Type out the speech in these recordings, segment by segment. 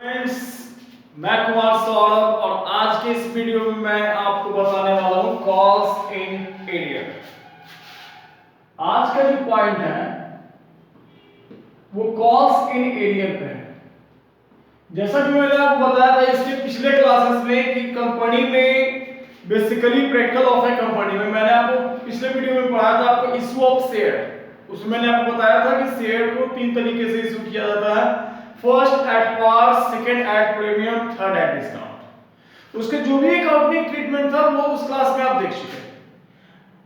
Friends, मैं कुमार सौरभ और आज के इस वीडियो में मैं आपको बताने वाला हूं कॉल्स इन एरियर। आज का जो पॉइंट है वो कॉल्स इन एरियर पे है। जैसा कि मैंने आपको बताया था इसके पिछले क्लासेस में कि कंपनी में basically practical of A company में मैंने आपको पिछले वीडियो में पढ़ाया था आपको इशू ऑफ शेयर। उसमें मैंने आपको बताया था कि शेयर को तीन तरीके से इशू किया जाता है, first at par, second at premium, third at discount. उसके जो भी अकाउंटिंग ट्रीटमेंट था वो उस क्लास में आप देख चुके हैं।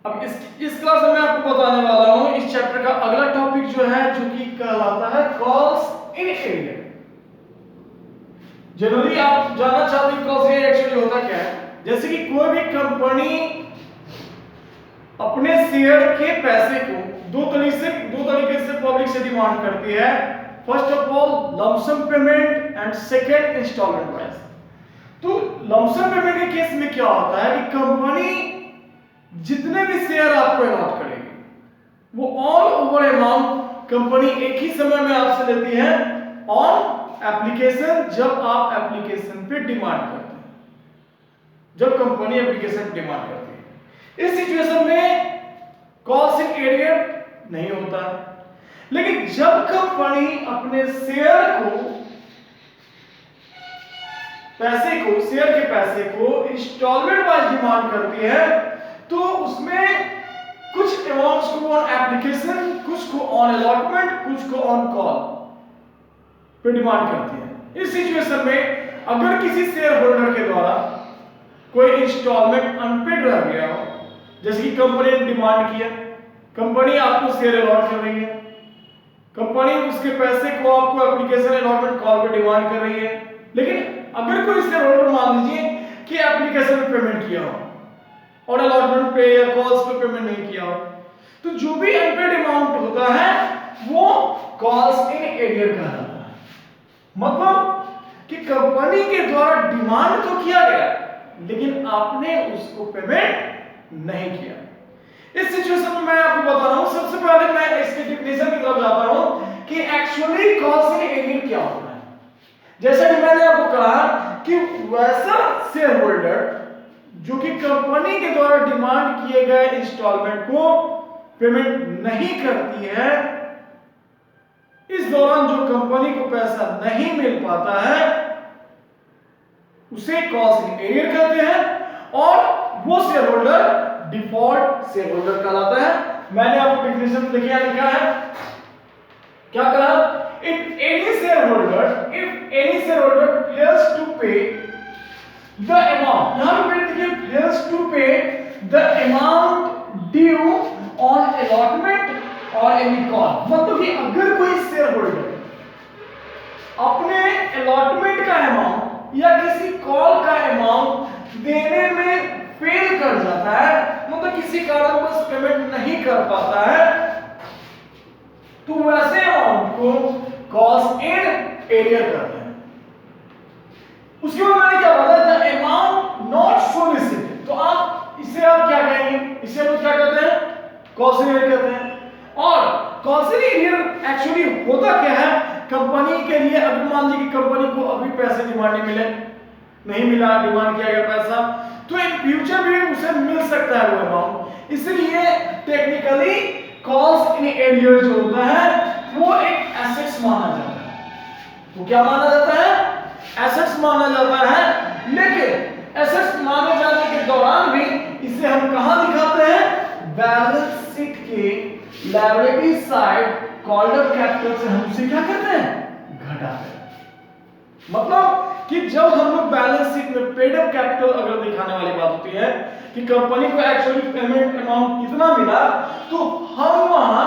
अब इस क्लास में मैं आपको बताने वाला हूं इस चैप्टर का अगला टॉपिक जो है जो कि कहलाता है कॉल्स इन एरियर। जनरली आप जानना चाहते हैं कॉल्स इन एरियर एक्चुअली होता क्या है। जैसे कि कोई भी कंपनी अपने शेयर के पैसे को दो तरीके से पब्लिक से डिमांड करती है। First of all lump sum payment and second installment wise. तो लमसम पेमेंट के केस में क्या होता है कि कंपनी जितने भी शेयर आपको अलॉट करेगी वो ऑल ओवर अमाउंट कंपनी एक ही समय में आपसे लेती है ऑन एप्लीकेशन, जब आप एप्लीकेशन पे डिमांड करते हैं, जब कंपनी एप्लीकेशन पे डिमांड करती है। इस सिचुएशन में कॉल्स इन एरियर नहीं होता। लेकिन जब कंपनी अपने शेयर के पैसे को इंस्टॉलमेंट वाइज डिमांड करती है तो उसमें कुछ अमाउंट्स को ऑन एप्लीकेशन, कुछ को ऑन अलॉटमेंट, कुछ को ऑन कॉल पे डिमांड करती है। इस सिचुएशन में अगर किसी शेयर होल्डर के द्वारा कोई इंस्टॉलमेंट अनपेड रह गया हो, जैसे कि कंपनी ने डिमांड किया, कंपनी आपको शेयर अलॉट कर रही है, कंपनी उसके पैसे को आपको एप्लीकेशन अलॉटमेंट कॉल पे डिमांड कर रही है, लेकिन अगर कोई शेयर होल्डर मान लीजिए कि एप्लीकेशन पे पेमेंट किया हो और अलॉटमेंट पे या कॉल्स पे पेमेंट नहीं किया हो, तो जो भी अनपेड अमाउंट होता है वो कॉल्स इन एरियर कहलाता है। मतलब कि कंपनी के द्वारा डिमांड तो किया गया लेकिन आपने उसको पेमेंट नहीं किया। इस सिचुएशन में मैं आपको बता रहा हूं, सबसे पहले मैं इसके डेफिनेशन की तरफ जाता हूं कि एक्चुअली कॉल्स इन एरियर क्या होता है। जैसा कि मैंने आपको कहा कि वैसा शेयर होल्डर जो कि कंपनी के द्वारा डिमांड किए गए इंस्टॉलमेंट को पेमेंट नहीं करती है, इस दौरान जो कंपनी को पैसा नहीं मिल पाता है उसे कॉल्स इन एरियर कहते हैं और वो share holder default share holder कहलाता है। मैंने आपको डेफिनेशन देखिए लिखा है, क्या कहा, if any shareholder fails to pay the amount, यहां पे देखिए fails to pay the amount due on allotment or any call, मतलब कि अगर कोई शेयर होल्डर अपने अलॉटमेंट का अमाउंट या किसी कॉल का अमाउंट देने में फेल कर जाता है, मतलब किसी कारणवश पेमेंट नहीं कर पाता है, तो वैसे अमाउंट को कॉल्स इन एरियर कहते हैं। उसके बाद मैंने क्या बताया था, अमाउंट नॉट सोलिसिटेड, तो इसे आप क्या कहेंगे, इसे हम क्या कहते हैं, कॉल्स इन एरियर कहते हैं। और कॉल्स इन एरियर एक्चुअली होता क्या है, कंपनी के लिए अगर मान लीजिए कि कंपनी को अभी पैसे डिमांड नहीं मिला, डिमांड किया गया पैसा, तो इन फ्यूचर भी उसे मिल सकता है वो अमाउंट, इसलिए टेक्निकली कॉल्स इन एरियर जो होता है वो एक एसेट्स माना जाता है। तो क्या माना जाता है, एसेट्स माना जाता है। लेकिन एसेट्स माने जाने के दौरान भी इसे हम कहां दिखाते हैं, बैलेंस शीट के liability side called up capital से हम उसे क्या करते हैं, घटाते हैं। मतलब कि जब हम लोग बैलेंस शीट में पेड अप कैपिटल अगर दिखाने वाली बात होती है कि कंपनी को एक्चुअली पेमेंट अमाउंट कितना मिला, तो हम वहां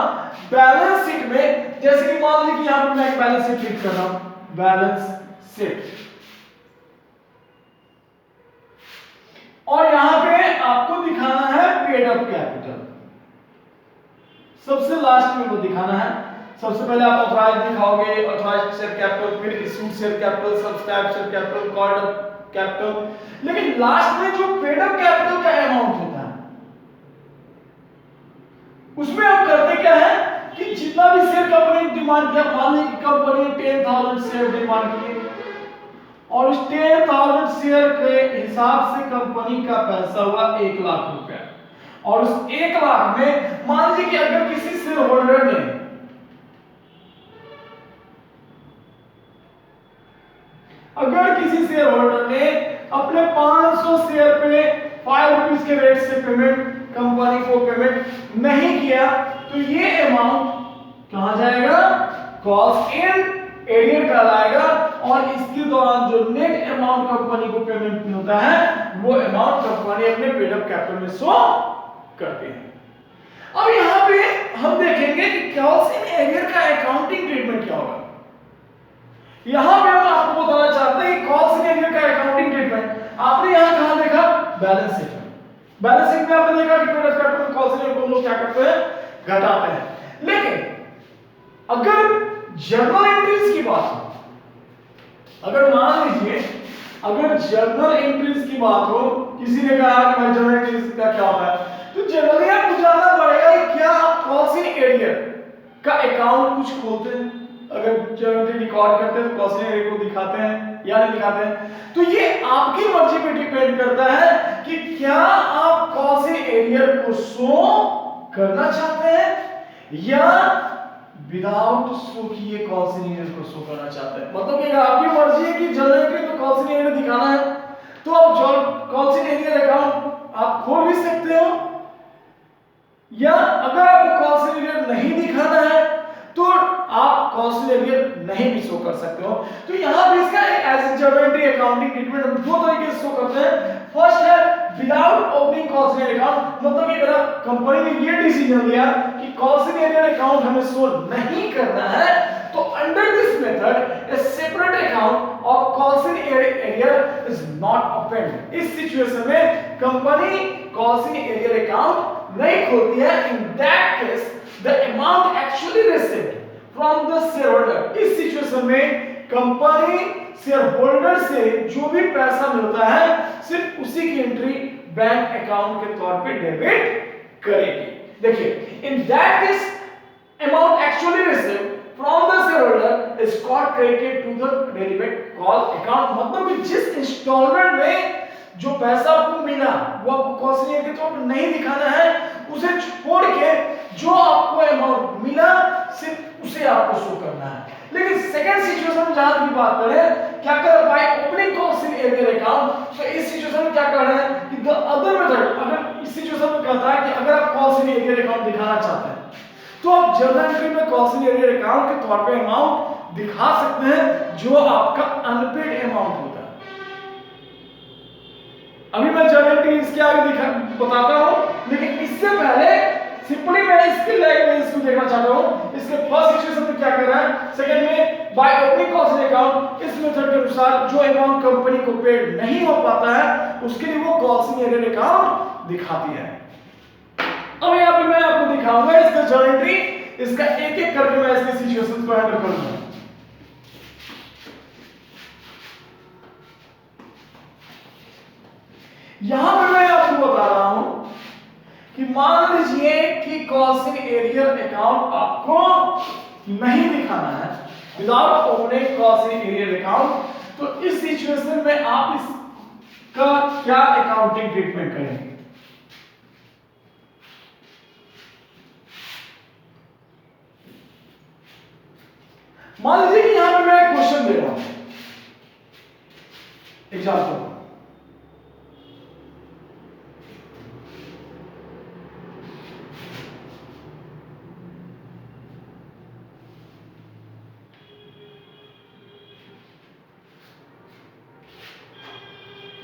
बैलेंस शीट में, जैसे कि मान लीजिए कि यहां पर मैं एक बैलेंस शीट लिख कर रहा हूं, बैलेंस शीट, और यहां पे आपको दिखाना है पेड अप कैपिटल, सबसे लास्ट में वो दिखाना है। सबसे पहले आप ऑथराइज दिखाओगे, ऑथराइज्ड शेयर कैपिटल, फिर issued share capital, subscribe share capital, called up capital, लेकिन लास्ट में जो पेड अप कैपिटल का अमाउंट होता है उसमें हम करते क्या है कि जितना भी शेयर कंपनी ने डिमांड किया, मान लीजिए कि कंपनी ने 10,000 शेयर डिमांड किए, और उस 10,000 शेयर के हिसाब से कंपनी का पैसा हुआ 1 लाख रुपया। और उस 1 लाख में मान लीजिए कि अगर किसी शेयर होल्डर ने अपने 500 शेयर पे 5 रुपीज के रेट से कंपनी को पेमेंट नहीं किया, तो ये अमाउंट कहां जाएगा? कॉस्ट इन एरियर कहलाएगा। और इसके दौरान जो नेट अमाउंट कंपनी को पेमेंट मिलता है वो अमाउंट कंपनी अपने पेड अप कैपिटल में शो करते हैं। अब यहां पे हम देखेंगे कि कॉस्ट इन एरियर का अकाउंटिंग ट्रीटमेंट क्या होगा। यहां पे हम आपको बताना चाहते हैं कि कॉस्ट इन एरियर का अकाउंटिंग ट्रीटमेंट आपने यहां कहां देखा? बैलेंस शीट में। बैलेंस शीट में आपने देखा कि पेड अप कैपिटल में कॉस्ट इन एरियर को हम लोग क्या करते हैं? घटाते हैं। लेकिन अगर जर्नल एंट्रीज की बात हो, अगर मान लीजिए अगर जर्नल एंट्रीज की बात हो, किसी ने कहा कि भाई जर्नल एंट्रीज का क्या होता है, तो जनरली आपको जानना पड़ेगा कि क्या आप कॉस्ट इन एरियर का अकाउंट कुछ खोलते हैं? अगर जर्नल एंट्री रिकॉर्ड करते हैं तो कॉस्ट इन एरियर को दिखाते हैं या नहीं दिखाते हैं? तो ये आपकी मर्जी पे डिपेंड करता है कि क्या आप कॉस्ट इन एरियर को शो करना चाहते हैं या विदाउट शो किए कॉस्ट इन एरियर को शो करना चाहते हैं। मतलब कि आपकी मर्जी है कि जर्नल एंट्री तो कॉस्ट इन एरियर दिखाना है, तो आप कॉस्ट इन एरियर अकाउंट आप खोल भी सकते हो, या अगर आपको कॉस्ट इन एरियर नहीं दिखाना है तो आप कॉस्ट इन एरियर नहीं भी शो कर सकते हो। तो यहां भी इसका as journal entry accounting treatment हम दो तरीके से शो करते हैं। फर्स्ट है without opening cost in account, मतलब कि अगर कंपनी ने ये डिसीजन लिया कि कॉस्ट इन एरियर अकाउंट हमें शो नहीं करना है, तो under this method a separate account of cost in arrear is not opened. इस सिचुएशन में company cost in arrear account नहीं खोलती है। In that case the amount actually received from the share holder, इस सिचुएशन में company share holder से जो भी पैसा मिलता है सिर्फ उसी की एंट्री बैंक अकाउंट के तौर पे डेबिट करेगी। देखिए, in that case amount actually received from the share holder is called credited to the debit call account. मतलब कि जिस इंस्टॉलमेंट में जो पैसा आपको मिला वो आपको कॉस्ट इन एरियर के तौर पर नहीं दिखाना है, उसे छोड़ के जो आपको अमाउंट मिला सिर्फ उसे आपको शो करना है। लेकिन सेकंड सिचुएशन में जहां की बात करें, क्या कर by opening cost in arrear account, तो इस सिचुएशन में क्या कर रहे हैं कि द अदर मेथड, अगर इस सिचुएशन में कहता है कि अगर आप कॉस्ट इन एरियर अकाउंट दिखाना चाहते हैं तो आप जर्नल एंट्री में कॉस्ट इन एरियर अकाउंट के तौर पे अमाउंट दिखा सकते हैं जो आपका अनपेड अमाउंट होता है। अभी मैं जर्नल एंट्री इसके आगे बताता हूं, लेकिन इससे पहले सिंपली मैं इसके लैंग्वेज को देखना चाहता हूं। इसके फर्स्ट सिचुएशन में क्या कर रहा है, सेकंड में by opening cost in account, इस मेथड के अनुसार जो अमाउंट कंपनी को पेड नहीं हो पाता है उसके लिए वो कॉस्ट इन एरियर अकाउंट दिखाती है। अब यहां पे मैं आपको दिखाऊंगा इसका जर्नल एंट्री, इसका एक एक करके मैं इसके सिचुएशंस को हैंडल करूंगा। यहां पे मैं आपको बता रहा हूं कि मान लीजिए कि कॉस्ट इन एरियर अकाउंट आपको नहीं दिखाना है without opening cost in arrear account, तो इस सिचुएशन में आप इसका क्या अकाउंटिंग ट्रीटमेंट करेंगे। मान लीजिए कि यहां पे मैं एक क्वेश्चन दे रहा हूं, एग्जांपल,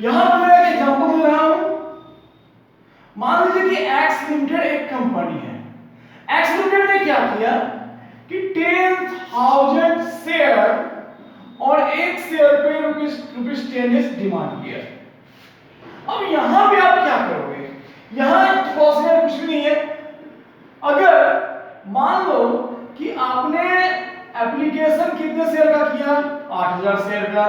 यहां पर मैं एक एग्जांपल दे रहा हूं। मान लीजिए कि एक्स लिमिटेड एक कंपनी है। एक्स लिमिटेड ने क्या किया कि 10,000 शेयर और एक शेयर पे ₹10 डिमांड किया। अब यहां पे आप क्या करोगे, यहां पॉसिबल कुछ भी नहीं है। अगर मान लो कि आपने एप्लीकेशन कितने शेयर का किया, 8,000 शेयर का,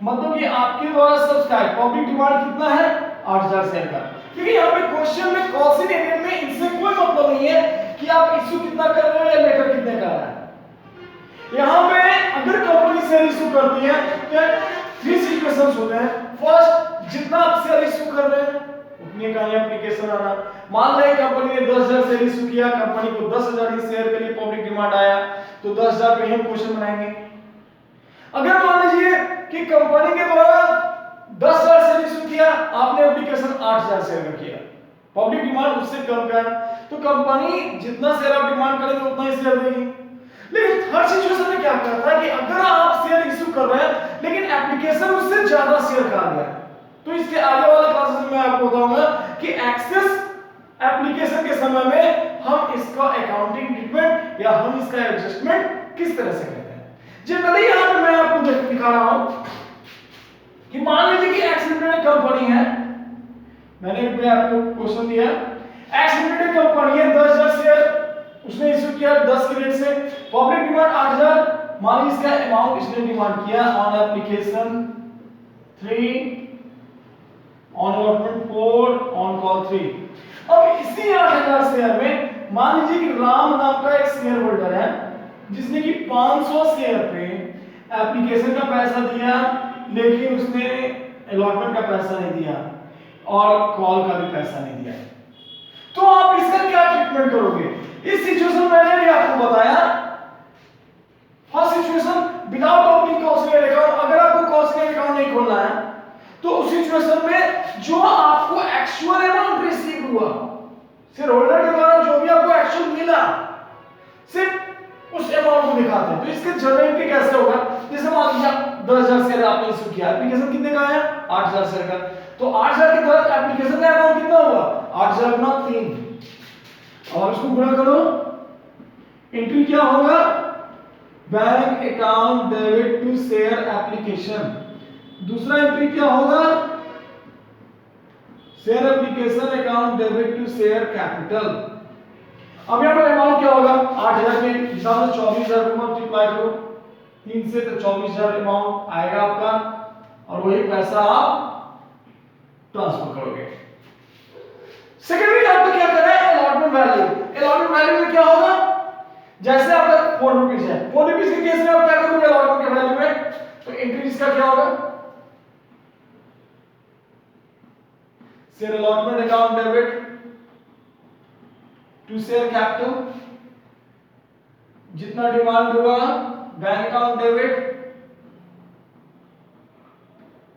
मतलब कि आपके द्वारा सब्सक्राइब पब्लिक डिमांड कितना है, 8,000 शेयर का। क्योंकि यहाँ पे क्वेश्चन में कॉस्ट इन एरियर में इनसे कोई मतलब नहीं है कि आप इश्यू कितना कर रहे हो या लेटर कितने कर रहे हैं। यहाँ पे अगर कंपनी शेयर इश्यू करती है तो 3 सिचुएशंस होते हैं। फर्स्ट, जितना आप शेयर इश्यू कर रहे हैं उतने का ही एप्लीकेशन आना। मान लें कंपनी ने 10,000 शेयर इश्यू किया, कंपनी को 10,000 शेयर के लिए पब्लिक डिमांड आया, तो 10,000 पे हम क्वेश्चन बनाएंगे। अगर मान लीजिए कि कंपनी के द्वारा 10,000 शेयर इश्यू किया, आपने एप्लीकेशन 8,000 शेयर का किया, पब्लिक डिमांड उससे कम का, तो कंपनी जितना शेयर आप डिमांड करेंगे उतना ही शेयर देगी। लेकिन थर्ड सिचुएशन में क्या करता है कि अगर आप शेयर इश्यू कर रहे हैं लेकिन एप्लीकेशन उससे ज्यादा शेयर का आ गया, तो इसके आगे वाले क्लासेस में आपको बताऊंगा कि एक्सेस एप्लीकेशन के समय में हम इसका अकाउंटिंग ट्रीटमेंट या हम इसका एडजस्टमेंट किस तरह से करते हैं। जनरली यहां पे मैं आपको दिखा रहा हूं कि मान लीजिए कि एक्स लिमिटेड कंपनी है, मैंने आपको क्वेश्चन दिया, एक्स लिमिटेड कंपनी है, 10,000 शेयर उसने इश्यू किया 10 के रेट से, पब्लिक डिमांड 8,000, मान लीजिए इसका अमाउंट इसने डिमांड किया on application 3, on allotment 4, on call 3। अब इसी 8,000 शेयर में मान लीजिए कि राम नाम का एक शेयर होल्डर है जिसने कि 500 शेयर पे एप्लीकेशन का पैसा दिया, लेकिन उसने अलॉटमेंट का पैसा नहीं दिया और कॉल का भी पैसा नहीं दिया, तो आप इसका क्या ट्रीटमेंट करोगे? इस सिचुएशन मैंने भी आपको बताया, first situation without opening costly account, अगर आपको कॉस्टली अकाउंट नहीं खोलना है तो उस सिचुएशन में जो आपको एक्चुअल अमाउंट रिसीव हुआ शेयर होल्डर के द्वारा, जो भी आपको एक्चुअल मिला, सिर्फ उस अमाउंट को दिखाते हैं। तो इसके जनरेट कैसे होगा? जैसे मान लीजिए 10,000 शेयर आपने इशू किया, एप्लीकेशन कितने का आया? 8,000 शेयर का, तो 8,000 के तहत एप्लीकेशन का अमाउंट कितना हुआ? 8,000 गुना 3, और इसको गुणा करो, एंट्री क्या होगा? Bank account debit to share application. दूसरा एंट्री क्या होगा? Share application account debit to share capital. अब यहां पर अमाउंट क्या होगा? 8,000 के हिसाब से 24,000 को मल्टीप्लाई करो 3 से, तो 24,000 अमाउंट आएगा आपका, और वही पैसा आप ट्रांसफर करोगे। सेकेंडली आपको क्या करना है? Allotment value. अलॉटमेंट वैल्यू में क्या होगा? जैसे आपका 4 रुपीस है, 4 रुपीस के केस में आप क्या करोगे अलॉटमेंट के वैल्यू में? तो एंट्री इसका क्या होगा? Share allotment account debit to share capital, जितना डिमांड होगा bank account debit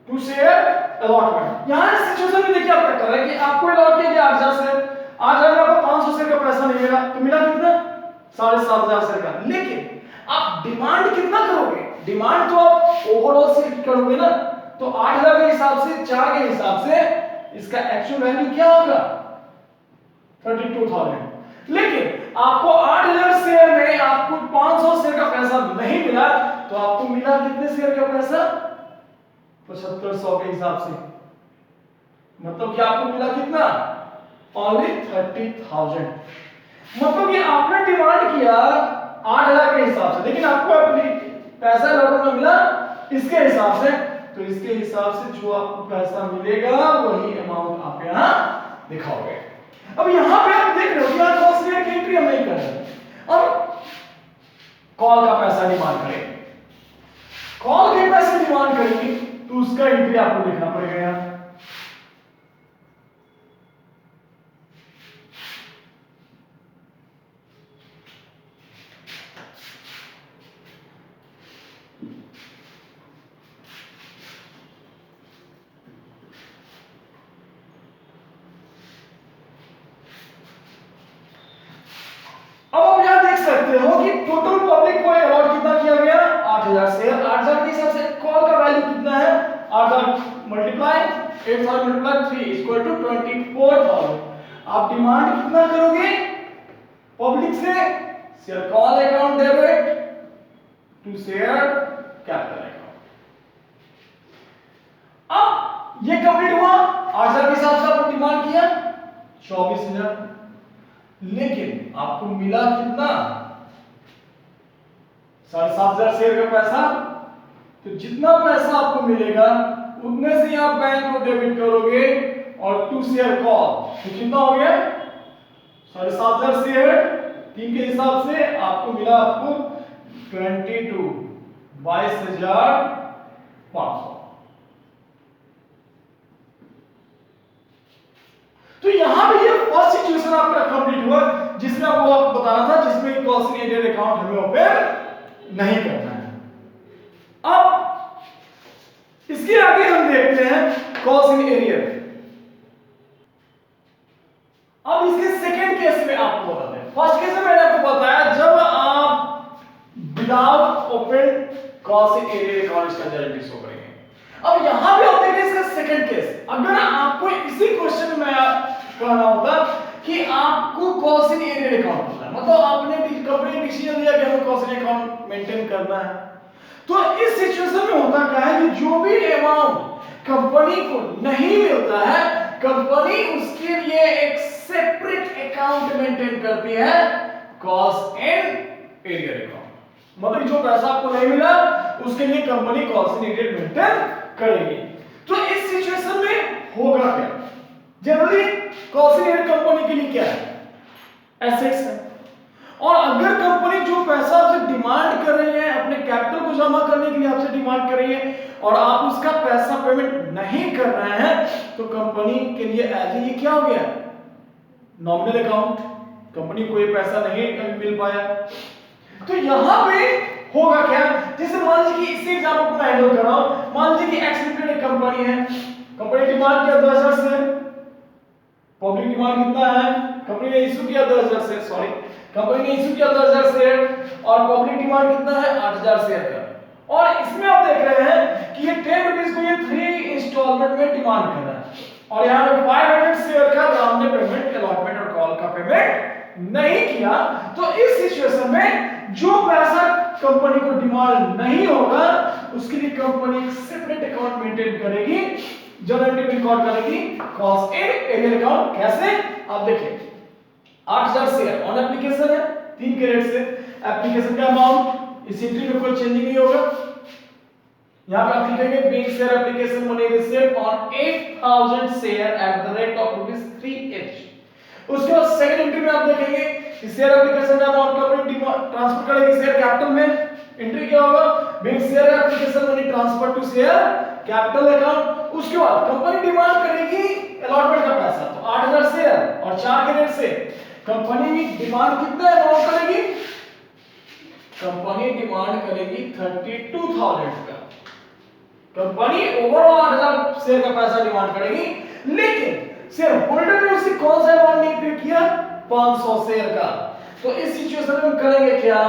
to share allotment. यहां इस सिचुएशन में देखिए आप क्या कर रहे हैं कि आपको अलॉट किया गया 8,000 शेयर, 8,000 में आपको 500 शेयर का पैसा नहीं मिला, तो मिला कितना? 7,500 शेयर का। लेकिन आप डिमांड कितना करोगे? डिमांड तो आप ओवरऑल से करोगे ना, तो 8,000 के हिसाब से, 4 के हिसाब से इसका एक्चुअल वैल्यू क्या होगा? 32,000। लेकिन आपको 8,000 शेयर में आपको 500 शेयर का पैसा नहीं मिला, तो आपको मिला कितने शेयर का पैसा? 7500 के हिसाब से, मतलब कि आपको मिला कितना? ओनली 30,000। मतलब कि आपने डिमांड किया 8,000 के हिसाब से, लेकिन आपको अपनी पैसा लौटा में मिला इसके हिसाब से, तो इसके हिसाब से जो आपको पैसा मिलेगा वही अमाउंट आप यहां दिखाओगे। अब यहां पे आप देख रहे हो कि कॉस्ट रेट की एंट्री हम नहीं कर रहे, अब कॉल का पैसा डिमांड करेंगे, कॉल के पैसे डिमांड करेंगे, तो उसका एंट्री आपको लिखना पड़ेगा यहां। हो कि टोटल पब्लिक को अलॉट कितना किया गया? 8,000 शेयर। 8,000 के हिसाब से कॉल का वैल्यू कितना है? 8,000 मल्टीप्लाई 8,000 मल्टीप्लाई 3 इक्वल टू 24,000। आप डिमांड कितना करोगे पब्लिक से? Share call account debit to share capital account. अब ये कंप्लीट हुआ, 8,000 के हिसाब से आपने डिमांड किया 24,000, लेकिन आपको मिला कितना? 7,500 शेयर का पैसा। तो जितना पैसा आपको मिलेगा उतने से आप बैंक को डेबिट करोगे, और टू शेयर कॉल, तो कितना हो गया? 7,500 शेयर 3 के हिसाब से आपको मिला आपको 22,500। यहां भी ये फर्स्ट सिचुएशन आपका कंप्लीट हुआ जिसमें आपको बताना था, जिसमें कॉन्सिग्नेटेड अकाउंट हमें ओपन नहीं करना है। अब इसके आगे हम देखते हैं कॉस्ट इन एरियर। अब इसके सेकंड केस में आपको बताते हैं। फर्स्ट केस में मैंने आपको बताया जब आप without open cost in arrear account इसका गारंटी शो करेंगे। अब यहां भी आप देखिए इसका सेकंड केस, अगर आपको इसी क्वेश्चन में कहना होता कि आपको कॉस्ट इन एरियर अकाउंट करना है, मतलब आपने कंपनी डिसीजन लिया कि हमें कॉस्ट इन अकाउंट मेंटेन करना है, तो इस सिचुएशन में होता क्या है कि जो भी अमाउंट कंपनी को नहीं मिलता है, कंपनी उसके लिए एक सेपरेट अकाउंट मेंटेन करती है, कॉस्ट इन एरियर अकाउंट। मतलब जो पैसा आपको नहीं मिला उसके लिए company cost in arrear maintain करेगी। तो इस सिचुएशन में होगा क्या? Generally cost in arrear company के लिए क्या है? एसेट्स है। और अगर कंपनी जो पैसा आपसे डिमांड कर रही है, अपने कैपिटल को जमा करने के लिए आपसे डिमांड कर रही है और आप उसका पैसा पेमेंट नहीं कर रहे हैं, तो कंपनी के लिए एज ये क्या हो गया? Nominal account. कंपनी को ये पैसा नहीं मिल पाया। तो यहां पे होगा क्या? जैसे मान लीजिए कि इसी एग्जांपल को मैं हैंडल कर रहा हूं। मान लीजिए कि एक्स लिमिटेड एक कंपनी है, कंपनी डिमांड किया 10,000 शेयर, पब्लिक डिमांड कितना है? कंपनी ने इशू किया 10,000 शेयर, सॉरी कंपनी ने इशू किया 10,000 शेयर और पब्लिक डिमांड कितना है? 8,000 शेयर का। और इसमें आप देख रहे हैं कि ये 10 रुपीस को ये 3 इंस्टॉलमेंट में डिमांड कर रहा है और यहां पे 500 शेयर का राम ने पेमेंट, अलॉटमेंट और कॉल का पेमेंट नहीं किया। तो इस सिचुएशन में जो पैसा कंपनी को डिमांड नहीं होगा उसके लिए कंपनी एक सेपरेट अकाउंट मेंटेन करेगी, जनरल रिकॉर्ड करेगी कॉस्ट इन एरियर अकाउंट। कैसे? आप देखिए 8,000 शेयर ऑन एप्लीकेशन है, 3 कैरेट से एप्लीकेशन का अमाउंट इस एंट्री में कोई चेंजिंग नहीं होगा। यहां पे आप लिखेंगे being share application money received on 8,000 share at the rate of ₹3 each। उसके बाद सेकंड एंट्री में आप देखेंगे कि शेयर एप्लीकेशन का अमाउंट कंपनी ट्रांसफर करेगी शेयर कैपिटल में। एंट्री क्या होगा? Being share application money transfer to share capital account. उसके बाद कंपनी डिमांड करेगी अलॉटमेंट का पैसा, तो 8,000 शेयर और 4 कैरेट से कंपनी डिमांड कितना अमाउंट करेगी? कंपनी डिमांड करेगी 32,000 का। कंपनी ओवरऑल 8,000 शेयर का पैसा डिमांड करेगी, लेकिन शेयर होल्डर ने उसे कौन सा अमाउंट नहीं पे किया? 500 शेयर का। तो इस सिचुएशन में करेंगे क्या?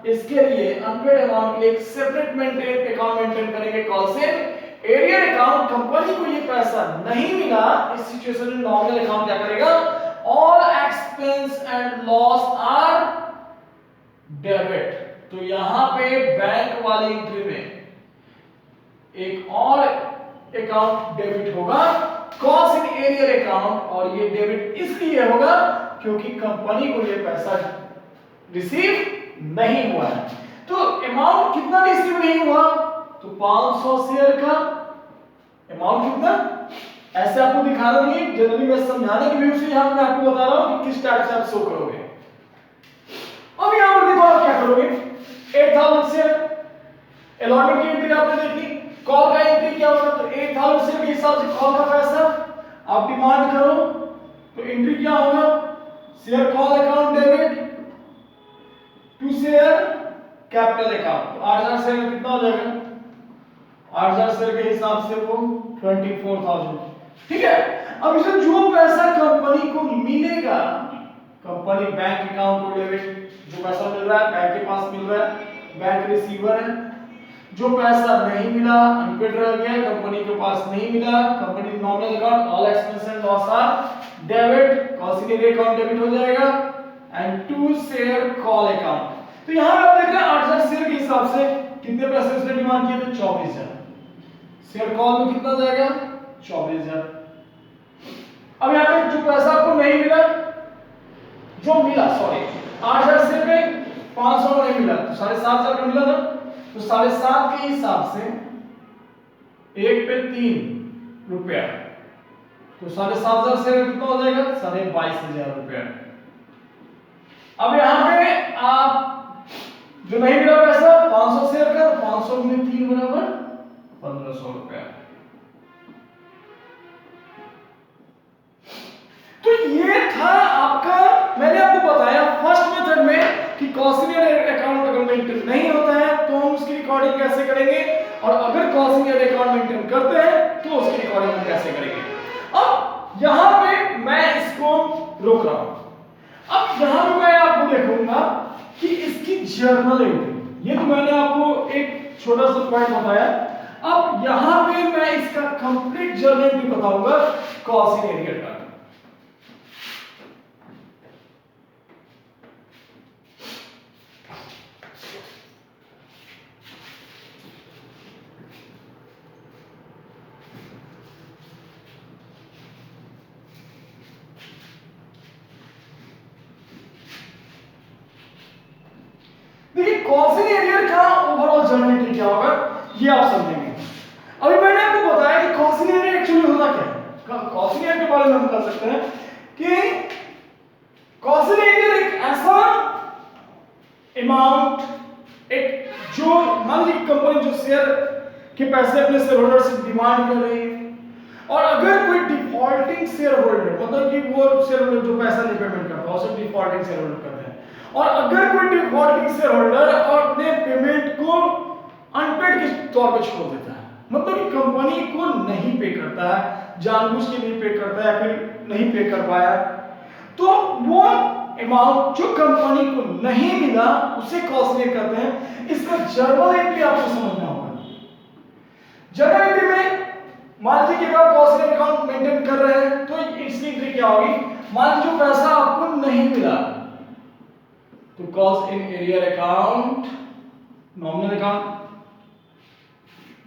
इसके लिए अनपेड अमाउंट के लिए एक सेपरेट मेंटेन अकाउंट मेंटेन करेंगे, कॉल से एरियर अकाउंट। कंपनी को ये पैसा नहीं मिला, इस सिचुएशन में नॉमिनल अकाउंट क्या करेगा? All expense and loss are debit. तो यहां पे बैंक वाली एंट्री में एक और अकाउंट डेबिट होगा, कॉस्ट इन एरियर अकाउंट। और ये डेबिट इसलिए होगा क्योंकि कंपनी को ये पैसा रिसीव नहीं हुआ है। तो अमाउंट कितना रिसीव नहीं हुआ? तो 500 शेयर का अमाउंट कितना? ऐसे आपको दिखाना नहीं, जनरली मैं समझाने की व्यू से यहां मैं आपको बता रहा हूं कि किस टाइप से आप शो करोगे। अब यहां पर देखो आप क्या करोगे? 8,000 शेयर अलॉटमेंट की एंट्री आपने देखी, कॉल का एंट्री क्या होगा? तो 8,000 शेयर के हिसाब से कॉल का पैसा आप डिमांड करो, तो एंट्री क्या होगा? Share call account debit to share capital account. तो 8,000 शेयर में कितना हो जाएगा? 8,000 शेयर के हिसाब से वो 24,000। ठीक है। अब इसमें जो पैसा कंपनी को मिलेगा, कंपनी बैंक अकाउंट को डेबिट, जो पैसा मिल रहा है बैंक के पास मिल रहा है, बैंक रिसीवर है। जो पैसा नहीं मिला, अनपेड रह गया, कंपनी के पास नहीं मिला, company nominal account all expense and loss are debit, cost in arrear account debit हो जाएगा and to share call account. तो यहां पे आप देख रहे हैं 8,000 शेयर के हिसाब से कितने पैसे उसने डिमांड किए थे? 24,000। शेयर कॉल में कितना जाएगा? 24,000। अब यहां पे जो पैसा आपको नहीं मिला, जो मिला सॉरी 8,000 शेयर में 500 नहीं मिला, तो 7,500 का मिला ना, तो 7.5 के हिसाब से 1 पे 3 रुपया, तो 7,500 शेयर कितना हो जाएगा? 22,500 रुपया। अब यहां पे आप जो नहीं मिला पैसा 500 शेयर का, 500 में 3 बराबर 1,500 रुपया। तो ये था आपका, मैंने आपको बताया फर्स्ट मेथड में कि कॉसिनियर अकाउंट अगर मेंटेन नहीं होता है तो हम उसकी रिकॉर्डिंग कैसे करेंगे, और अगर कॉसिनियर अकाउंट मेंटेन करते हैं तो उसकी रिकॉर्डिंग हम कैसे करेंगे। अब यहां पे मैं इसको रोक रहा हूं। अब यहां पे मैं आपको देखूंगा कि इसकी जर्नल एंट्री, ये तो मैंने आपको एक छोटा सा पॉइंट बताया। अब यहां पे मैं इसका कंप्लीट जर्नल एंट्री बताऊंगा कॉसिनियर का। देखिए कॉसिनियर का ओवरऑल जर्नल एंट्री क्या होगा ये आप समझेंगे। अभी मैंने आपको बताया कि कॉसिनियर एक्चुअली होता क्या है। कॉसिनियर के बारे में हम कर सकते हैं कि कॉसिनियर एक ऐसा अमाउंट, एक जो मान लीजिए कंपनी जो शेयर के पैसे अपने शेयर होल्डर से डिमांड कर रही है, और अगर कोई डिफॉल्टिंग शेयर होल्डर, मतलब कि वो शेयर होल्डर जो पैसा नहीं पेमेंट करता उसे डिफॉल्टिंग शेयर होल्डर कहते हैं, और अगर कोई डिफॉल्टिंग शेयर होल्डर अपने पेमेंट को अनपेड के तौर पर छोड़ देता है, मतलब कि कंपनी को नहीं पे करता है, जानबूझ के नहीं पे करता है, फिर नहीं पे कर पाया, तो वो अमाउंट जो कंपनी को नहीं मिला उसे कॉसिनियर कहते हैं। इसका जर्नल एंट्री आपको समझना होगा। जर्नल एंट्री में मान लीजिए कि आप कॉसिनियर अकाउंट मेंटेन कर रहे हैं तो इसकी एंट्री क्या होगी। मान लीजिए जो पैसा आपको नहीं मिला तो cost in arrear account, nominal account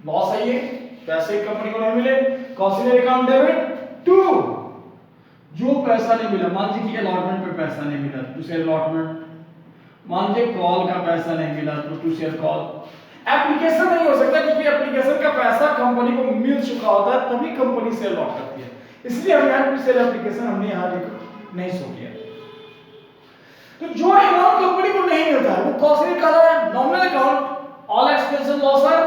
loss है, ये पैसे कंपनी को नहीं मिले, कॉसिनियर अकाउंट डेबिट टू जो पैसा नहीं मिला, मान लीजिए कि अलॉटमेंट पे पैसा नहीं मिला टू शेयर अलॉटमेंट, मान लीजिए कॉल का पैसा नहीं मिला तो टू शेयर कॉल। एप्लीकेशन नहीं हो सकता क्योंकि एप्लीकेशन का पैसा कंपनी को मिल चुका होता है तभी कंपनी शेयर लॉट करती है, इसलिए हमने यहाँ शेयर एप्लीकेशन हमने यहाँ नहीं शो किया। तो जो अमाउंट कंपनी को नहीं मिलता है वो कॉसिनियर का है। Nominal account all expenses loss are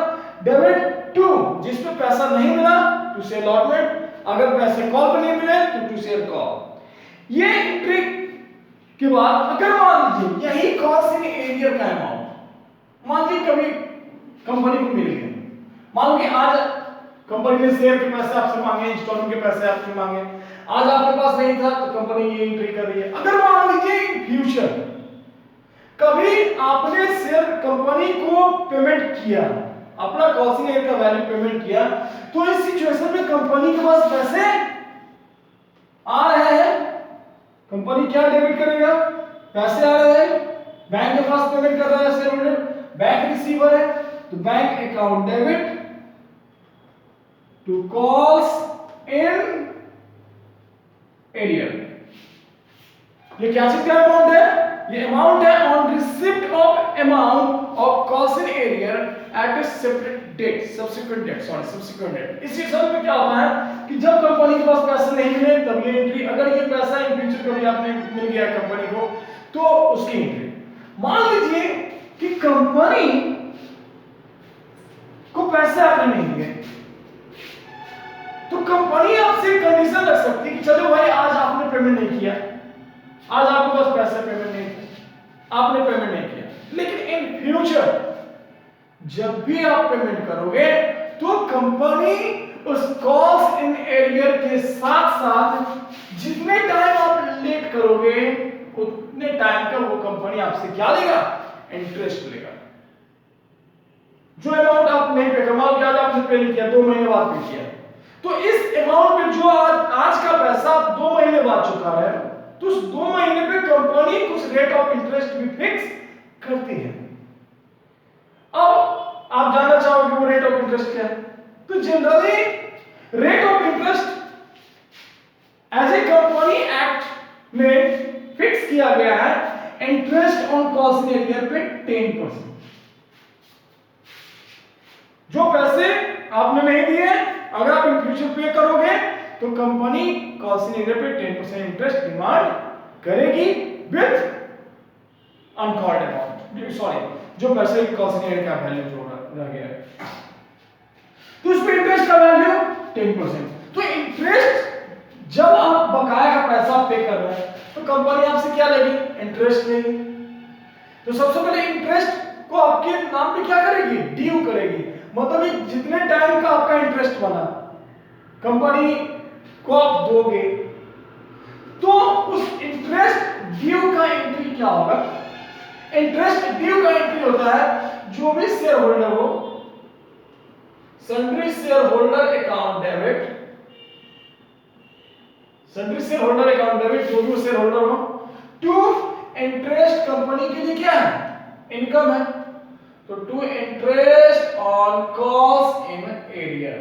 debit to जिस पे पैसा नहीं मिला टू शेयर अलॉटमेंट, अगर पैसे कॉल पे नहीं मिले तो टू शेयर कॉल। ये एंट्री के बाद अगर मान लीजिए यही कॉस्ट इन एरियर का अमाउंट मान लीजिए कभी कंपनी को मिल गया, मान लो कि आज कंपनी ने शेयर के पैसे आपसे मांगे, इंस्टॉलमेंट के पैसे आपसे मांगे, आज आपके पास नहीं था तो कंपनी ये एंट्री कर रही है। अगर मान लीजिए इन फ्यूचर कभी आपने शेयर कंपनी को पेमेंट किया, अपना कॉसिनियर का वैल्यू पेमेंट किया, तो इस सिचुएशन में कंपनी के पास पैसे आ रहे हैं, कंपनी क्या डेबिट करेगा, पैसे आ रहे हैं, बैंक के पास पेमेंट कर रहा है शेयर होल्डर, बैंक रिसीवर है, तो bank account debit to calls in arrear. ये क्या चीज का अमाउंट है, ये अमाउंट है on receipt of amount of cost in arrear at a separate date, subsequent date. इसी समय में क्या होता है कि जब कंपनी के पास पैसे नहीं मिले तब ये एंट्री, अगर ये पैसा इन फ्यूचर कभी आपने मिल गया कंपनी को तो उसकी एंट्री। मान लीजिए कि कंपनी को पैसे आपने नहीं दिए तो कंपनी आपसे कंडीशन रख सकती है कि चलो भाई आज आपने पेमेंट नहीं किया, आज आपके पास पैसे पेमेंट नहीं थे, आपने पेमेंट नहीं किया, लेकिन इन फ्यूचर जब भी आप पेमेंट करोगे तो कंपनी उस कॉस्ट इन एरियर के साथ साथ जितने टाइम आप लेट करोगे उतने टाइम का वो कंपनी आपसे क्या लेगा, इंटरेस्ट लेगा। जो अमाउंट आप नहीं पे कमाओ, क्या आपने पे नहीं किया, 2 महीने बाद पे किया, तो इस अमाउंट पे जो आज का पैसा 2 महीने बाद चुका है तो उस 2 महीने पे कंपनी कुछ रेट ऑफ इंटरेस्ट भी फिक्स करती है। अब आप जानना चाहोगे वो रेट ऑफ इंटरेस्ट क्या है, तो generally rate of interest as a company act में फिक्स किया गया है interest on cost in arrear पे 10%। जो पैसे आपने नहीं दिए अगर आप इन फ्यूचर पे करोगे तो कंपनी कॉस्ट इन एरियर पे 10% इंटरेस्ट डिमांड करेगी विद अनकॉल्ड अमाउंट, सॉरी जो पैसे कॉस्ट इन एरियर का वैल्यू जो रह गया है तो उसमें इंटरेस्ट का वैल्यू 10%। तो इंटरेस्ट जब आप बकाया का पैसा पे कर रहे हैं तो कंपनी आपसे क्या लेगी? इंटरेस्ट लेगी। तो सबसे पहले इंटरेस्ट को आपके नाम पे क्या करेगी? ड्यू करेगी। मतलब ये जितने टाइम का आपका इंटरेस्ट बना कंपनी को आप दोगे, तो उस इंटरेस्ट ड्यू का एंट्री क्या होगा? इंटरेस्ट ड्यू का एंट्री होता है जो भी शेयर होल्डर हो, sundry share holder account debit, sundry share holder account debit जो भी शेयर होल्डर हो, टू इंटरेस्ट कंपनी के लिए क्या है? इनकम है। तो to interest on cost in arrear,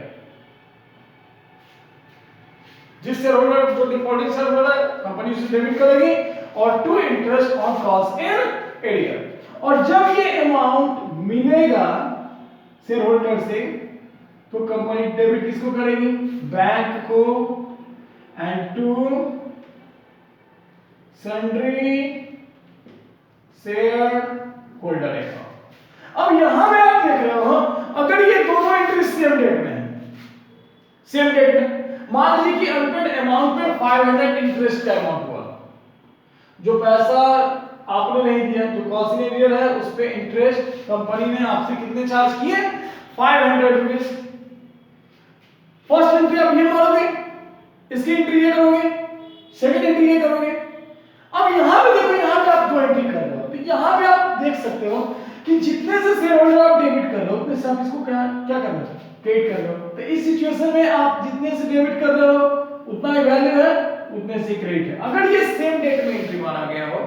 जिस शेयर होल्डर जो डिफॉल्टिंग शेयर होल्डर कंपनी उसे डेबिट करेगी, और to interest on cost in arrear. और जब ये अमाउंट मिलेगा शेयर होल्डर से तो कंपनी डेबिट किसको करेगी? बैंक को, and to sundry share holder account. अब यहां में आप देख रहे हो, अगर ये दोनों एंट्री सेम डेट में है, सेम डेट में, मान लीजिए कि अनपेड अमाउंट पे 500 इंटरेस्ट का अमाउंट हुआ, जो पैसा आपने नहीं दिया, जो कॉस्ट इन एरियर है उस पे इंटरेस्ट कंपनी ने आपसे कितने चार्ज किए? 500 रुपीस। फर्स्ट एंट्री आप ये मारोगे, इसकी एंट्री ये करोगे, सेकंड एंट्री ये करोगे। अब यहां पे देखो, यहां पे आप दो एंट्री कर रहे हो, तो यहां पे आप देख सकते हो कि जितने से शेयर होल्डर आप डेबिट कर रहे हो उतने से आप इसको क्या कर रहे हो? क्रेडिट कर रहे हो। तो इस सिचुएशन में आप जितने से डेबिट कर रहे हो उतना ही वैल्यू है, उतने से क्रेडिट है। अगर ये सेम डेट में एंट्री माना गया हो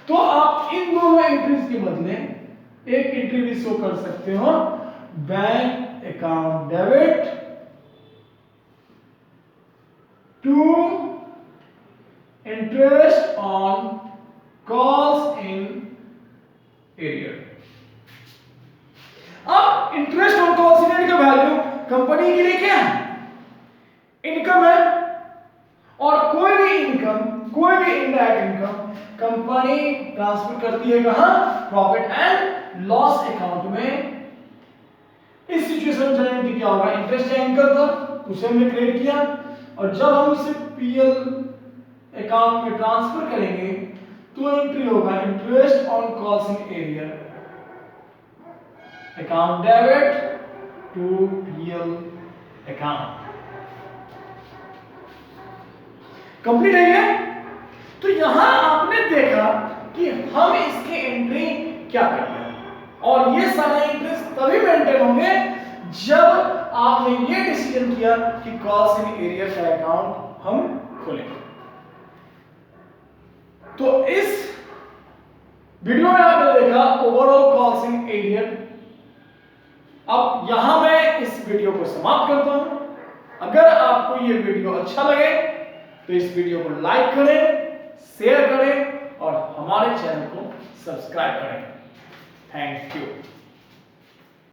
तो आप इन दोनों एंट्रीज के बदले एक एंट्री भी शो कर सकते हो, bank account debit to interest on cost in arrear. अब interest on cost in arrear का वैल्यू कंपनी के लिए क्या है? इनकम है, और कोई भी इनकम, कोई भी इनडायरेक्ट इनकम कंपनी ट्रांसफर करती है कहां? प्रॉफिट एंड लॉस अकाउंट में। इस सिचुएशन में जनरली क्या होगा? इंटरेस्ट या इनकम था उसे हमने क्रेडिट किया, और जब हम इसे पीएल अकाउंट में ट्रांसफर करेंगे तो एंट्री होगा interest on cost in arrear account debit to PL account. Complete है ये? तो यहां आपने देखा कि हम इसके एंट्री क्या करते हैं, और ये सारे एंट्रीज तभी मेंटेन होंगे जब आपने ये डिसीजन किया कि कॉस्ट इन एरियर का अकाउंट हम खोलेंगे। तो इस वीडियो में आपने देखा ओवरऑल कॉस्ट इन एरियर। अब यहां मैं इस वीडियो को समाप्त करता हूं। अगर आपको ये वीडियो अच्छा लगे तो इस वीडियो को लाइक करें, शेयर करें और हमारे चैनल को सब्सक्राइब करें। Thank you.